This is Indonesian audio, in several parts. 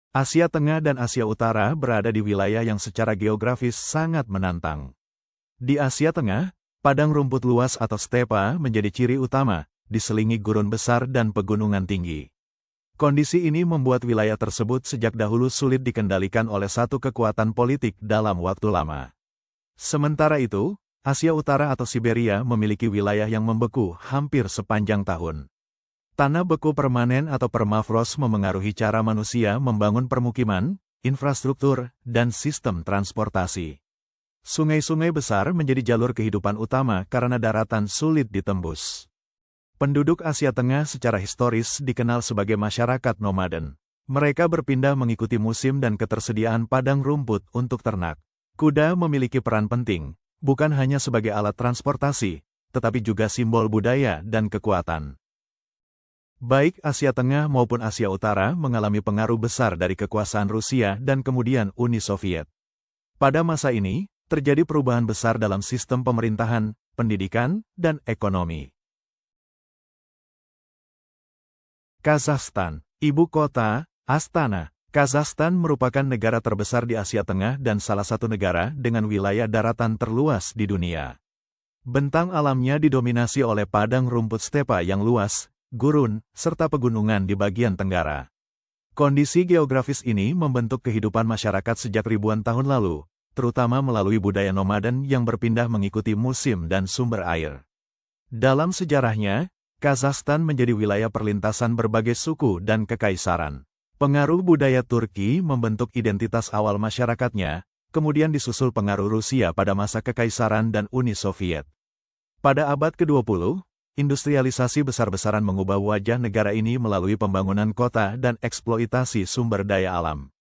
Asia Tengah dan Asia Utara berada di wilayah yang secara geografis sangat menantang. Di Asia Tengah, padang rumput luas atau stepa menjadi ciri utama, diselingi gurun besar dan pegunungan tinggi. Kondisi ini membuat wilayah tersebut sejak dahulu sulit dikendalikan oleh satu kekuatan politik dalam waktu lama. Sementara itu, Asia Utara atau Siberia memiliki wilayah yang membeku hampir sepanjang tahun. Tanah beku permanen atau permafrost memengaruhi cara manusia membangun permukiman, infrastruktur, dan sistem transportasi. Sungai-sungai besar menjadi jalur kehidupan utama karena daratan sulit ditembus. Penduduk Asia Tengah secara historis dikenal sebagai masyarakat nomaden. Mereka berpindah mengikuti musim dan ketersediaan padang rumput untuk ternak. Kuda memiliki peran penting, bukan hanya sebagai alat transportasi, tetapi juga simbol budaya dan kekuatan. Baik Asia Tengah maupun Asia Utara mengalami pengaruh besar dari kekuasaan Rusia dan kemudian Uni Soviet. Pada masa ini, terjadi perubahan besar dalam sistem pemerintahan, pendidikan, dan ekonomi. Kazakhstan, ibu kota, Astana. Kazakhstan merupakan negara terbesar di Asia Tengah dan salah satu negara dengan wilayah daratan terluas di dunia. Bentang alamnya didominasi oleh padang rumput stepa yang luas, gurun, serta pegunungan di bagian tenggara. Kondisi geografis ini membentuk kehidupan masyarakat sejak ribuan tahun lalu, terutama melalui budaya nomaden yang berpindah mengikuti musim dan sumber air. Dalam sejarahnya, Kazakhstan menjadi wilayah perlintasan berbagai suku dan kekaisaran. Pengaruh budaya Turki membentuk identitas awal masyarakatnya, kemudian disusul pengaruh Rusia pada masa kekaisaran dan Uni Soviet. Pada abad ke-20, industrialisasi besar-besaran mengubah wajah negara ini melalui pembangunan kota dan eksploitasi sumber daya alam.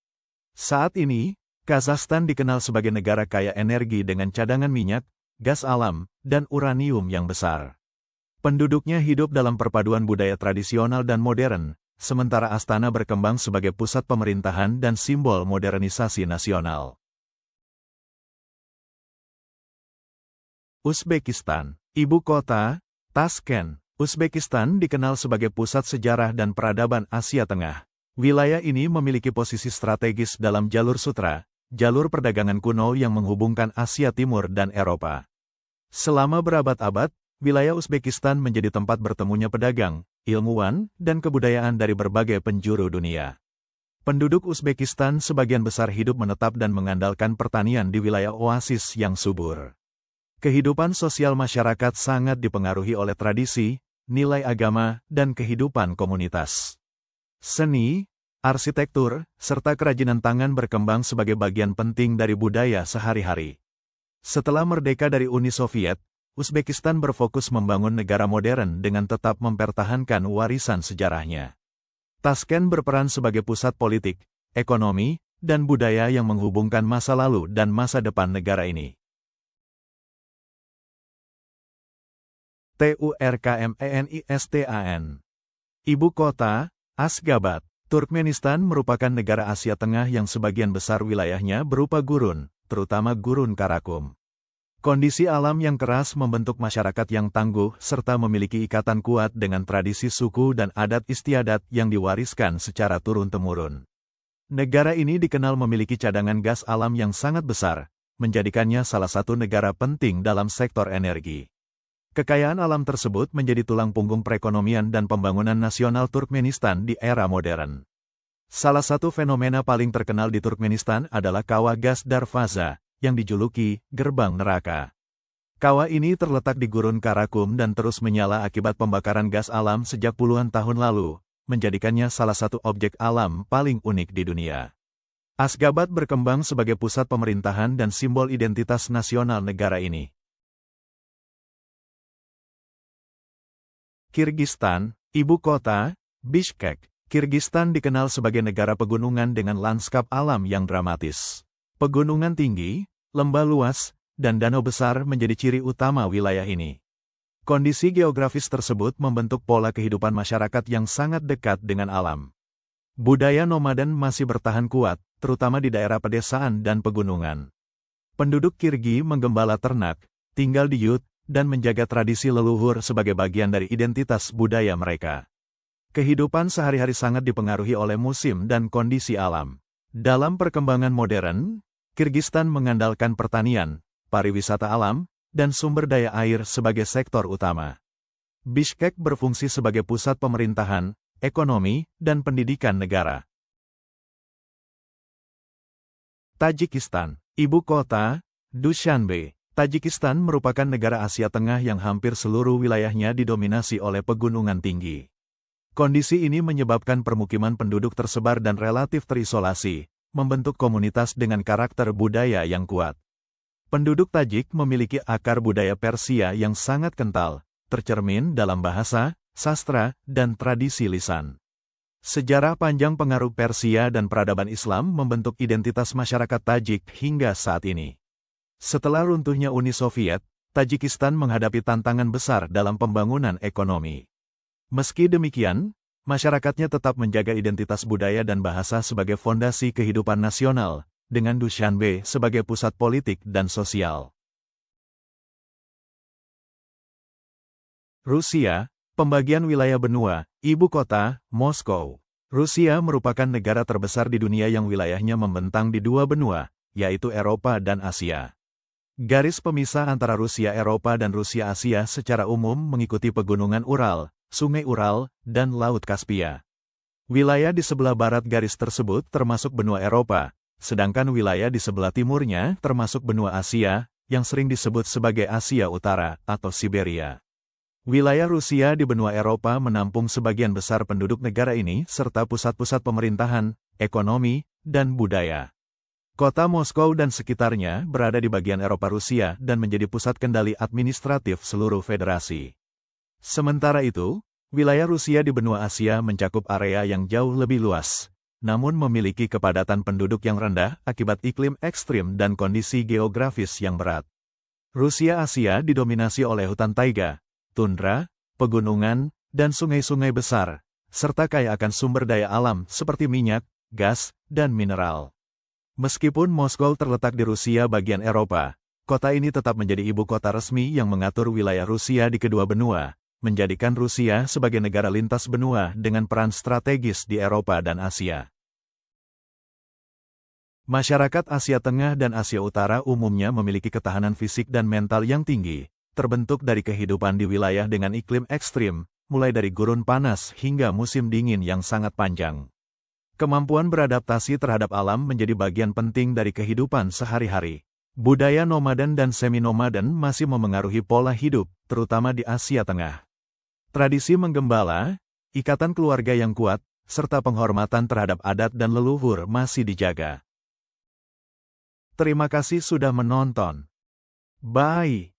Saat ini, Kazakhstan dikenal sebagai negara kaya energi dengan cadangan minyak, gas alam, dan uranium yang besar. Penduduknya hidup dalam perpaduan budaya tradisional dan modern, sementara Astana berkembang sebagai pusat pemerintahan dan simbol modernisasi nasional. Uzbekistan, ibu kota, Tashkent. Uzbekistan dikenal sebagai pusat sejarah dan peradaban Asia Tengah. Wilayah ini memiliki posisi strategis dalam jalur sutra, jalur perdagangan kuno yang menghubungkan Asia Timur dan Eropa. Selama berabad-abad, wilayah Uzbekistan menjadi tempat bertemunya pedagang, ilmuwan, dan kebudayaan dari berbagai penjuru dunia. Penduduk Uzbekistan sebagian besar hidup menetap dan mengandalkan pertanian di wilayah oasis yang subur. Kehidupan sosial masyarakat sangat dipengaruhi oleh tradisi, nilai agama, dan kehidupan komunitas. Seni, arsitektur, serta kerajinan tangan berkembang sebagai bagian penting dari budaya sehari-hari. Setelah merdeka dari Uni Soviet, Uzbekistan berfokus membangun negara modern dengan tetap mempertahankan warisan sejarahnya. Tashkent berperan sebagai pusat politik, ekonomi, dan budaya yang menghubungkan masa lalu dan masa depan negara ini. Turkmenistan. Ibu kota, Ashgabat. Turkmenistan merupakan negara Asia Tengah yang sebagian besar wilayahnya berupa gurun, terutama gurun Karakum. Kondisi alam yang keras membentuk masyarakat yang tangguh serta memiliki ikatan kuat dengan tradisi suku dan adat istiadat yang diwariskan secara turun-temurun. Negara ini dikenal memiliki cadangan gas alam yang sangat besar, menjadikannya salah satu negara penting dalam sektor energi. Kekayaan alam tersebut menjadi tulang punggung perekonomian dan pembangunan nasional Turkmenistan di era modern. Salah satu fenomena paling terkenal di Turkmenistan adalah kawah gas Darvaza, yang dijuluki Gerbang Neraka. Kawah ini terletak di gurun Karakum dan terus menyala akibat pembakaran gas alam sejak puluhan tahun lalu, menjadikannya salah satu objek alam paling unik di dunia. Ashgabat berkembang sebagai pusat pemerintahan dan simbol identitas nasional negara ini. Kirgistan, ibu kota, Bishkek. Kirgistan dikenal sebagai negara pegunungan dengan lanskap alam yang dramatis. Pegunungan tinggi, lembah luas, dan danau besar menjadi ciri utama wilayah ini. Kondisi geografis tersebut membentuk pola kehidupan masyarakat yang sangat dekat dengan alam. Budaya nomaden masih bertahan kuat, terutama di daerah pedesaan dan pegunungan. Penduduk Kirgi menggembala ternak, tinggal di yurt, dan menjaga tradisi leluhur sebagai bagian dari identitas budaya mereka. Kehidupan sehari-hari sangat dipengaruhi oleh musim dan kondisi alam. Dalam perkembangan modern, Kirgistan mengandalkan pertanian, pariwisata alam, dan sumber daya air sebagai sektor utama. Bishkek berfungsi sebagai pusat pemerintahan, ekonomi, dan pendidikan negara. Tajikistan, ibu kota, Dushanbe. Tajikistan merupakan negara Asia Tengah yang hampir seluruh wilayahnya didominasi oleh pegunungan tinggi. Kondisi ini menyebabkan permukiman penduduk tersebar dan relatif terisolasi, membentuk komunitas dengan karakter budaya yang kuat. Penduduk Tajik memiliki akar budaya Persia yang sangat kental, tercermin dalam bahasa, sastra, dan tradisi lisan. Sejarah panjang pengaruh Persia dan peradaban Islam membentuk identitas masyarakat Tajik hingga saat ini. Setelah runtuhnya Uni Soviet, Tajikistan menghadapi tantangan besar dalam pembangunan ekonomi. Meski demikian, masyarakatnya tetap menjaga identitas budaya dan bahasa sebagai fondasi kehidupan nasional, dengan Dushanbe sebagai pusat politik dan sosial. Rusia, pembagian wilayah benua, ibu kota, Moskow. Rusia merupakan negara terbesar di dunia yang wilayahnya membentang di dua benua, yaitu Eropa dan Asia. Garis pemisah antara Rusia Eropa dan Rusia Asia secara umum mengikuti pegunungan Ural, Sungai Ural, dan Laut Kaspia. Wilayah di sebelah barat garis tersebut termasuk benua Eropa, sedangkan wilayah di sebelah timurnya termasuk benua Asia, yang sering disebut sebagai Asia Utara atau Siberia. Wilayah Rusia di benua Eropa menampung sebagian besar penduduk negara ini serta pusat-pusat pemerintahan, ekonomi, dan budaya. Kota Moskow dan sekitarnya berada di bagian Eropa Rusia dan menjadi pusat kendali administratif seluruh federasi. Sementara itu, wilayah Rusia di benua Asia mencakup area yang jauh lebih luas, namun memiliki kepadatan penduduk yang rendah akibat iklim ekstrim dan kondisi geografis yang berat. Rusia Asia didominasi oleh hutan taiga, tundra, pegunungan, dan sungai-sungai besar, serta kaya akan sumber daya alam seperti minyak, gas, dan mineral. Meskipun Moskow terletak di Rusia bagian Eropa, kota ini tetap menjadi ibu kota resmi yang mengatur wilayah Rusia di kedua benua, menjadikan Rusia sebagai negara lintas benua dengan peran strategis di Eropa dan Asia. Masyarakat Asia Tengah dan Asia Utara umumnya memiliki ketahanan fisik dan mental yang tinggi, terbentuk dari kehidupan di wilayah dengan iklim ekstrim, mulai dari gurun panas hingga musim dingin yang sangat panjang. Kemampuan beradaptasi terhadap alam menjadi bagian penting dari kehidupan sehari-hari. Budaya nomaden dan semi-nomaden masih memengaruhi pola hidup, terutama di Asia Tengah. Tradisi menggembala, ikatan keluarga yang kuat, serta penghormatan terhadap adat dan leluhur masih dijaga. Terima kasih sudah menonton. Bye.